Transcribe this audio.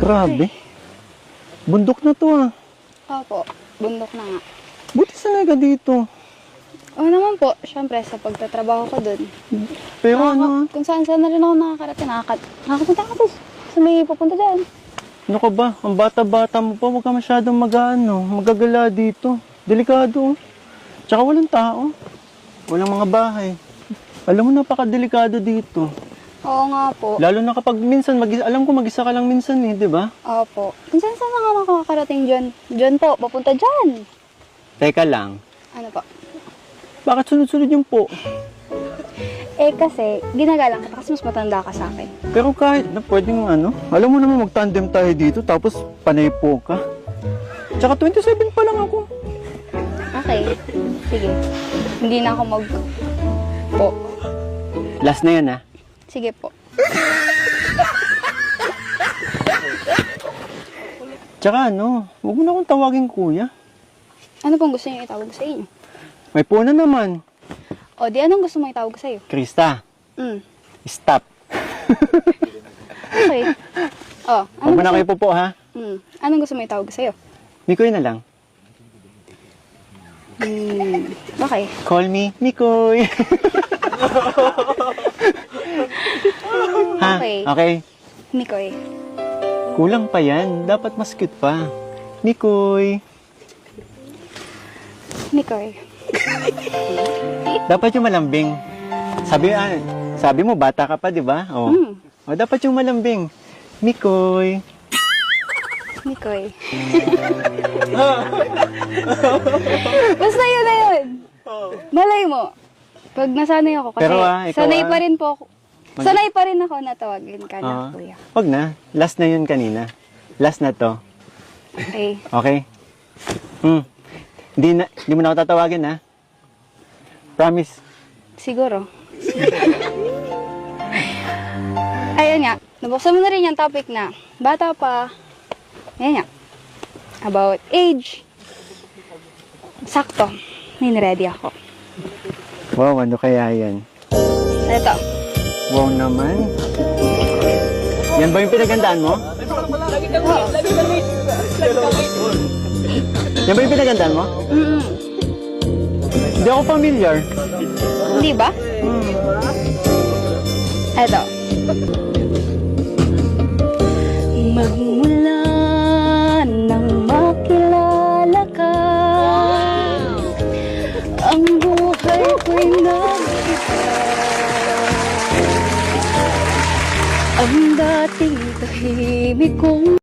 Grabe. Bundok na to ah. Opo, bundok na nga. Buti sanay ka dito. Oo naman po, syempre sa pagtatrabaho ko dun. Pero ano ah. Kung saan na rin ako nakakarating, nakakapunta ka po sa may pupunta dyan. Ano ka ba? Ang bata-bata mo pa. Huwag ka masyadong magagala dito. Delikado. Tsaka walang tao. Walang mga bahay. Alam mo, napakadelikado dito. Oo nga po. Lalo na kapag minsan, alam ko mag-isa ka lang minsan eh, di ba? Opo. Kung saan na nga nakakarating dyan? Dyan po, papunta dyan. Teka lang. Ano po? Bakit sunod-sunod yung po? Eh kasi, ginagalang kita kasi mas matanda ka sa akin. Pero kahit na pwedeng alam mo naman mag-tandem tayo dito tapos panay po ka. Tsaka 27 pa lang ako. Okay. Sige. Hindi na ako po. Last na yan ah. Sige po. Tsaka huwag mo na akong tawagin kuya. Ano pong gusto niyo itawag sa inyo? May po na naman. O, di anong gusto mo itawag sa'yo? Krista, stop. Okay. O, Huwag mo na kayo po ha. anong gusto mo itawag sa'yo? Mikoy na lang. Okay. Call me Mikoy. Ha? Okay. Okay. Mikoy. Kulang pa yan. Dapat mas cute pa. Mikoy. Mikoy. Dapat yung malambing. Sabi mo, bata ka pa, di ba? Oh. O, dapat yung malambing. Mikoy. Mikoy. Basta yun na yun. Malay mo. Pag nasanay ako, kasi Pero, ikaw, sanay pa rin po ako. Sanay pa rin ako na tawagin ka na, kuya. Wag na. Last na yun kanina. Last na to. Okay. Okay? Hindi mo na ako tatawagin, ha? Promise. Siguro. Ayun nga. Nabuksan mo na rin yung topic na bata pa. Ayan nga. About age. Sakto. May ready ako. Wow, ano kaya yan? Ito. Wow naman. Yan ba yung pinagandaan mo? Yan ba yung pinagandaan mo? Hindi ako familiar. Hindi ba? Ito. Magmula nang makilala ka, ang buhay ko'y nag-iba. Ang dating tahimik kong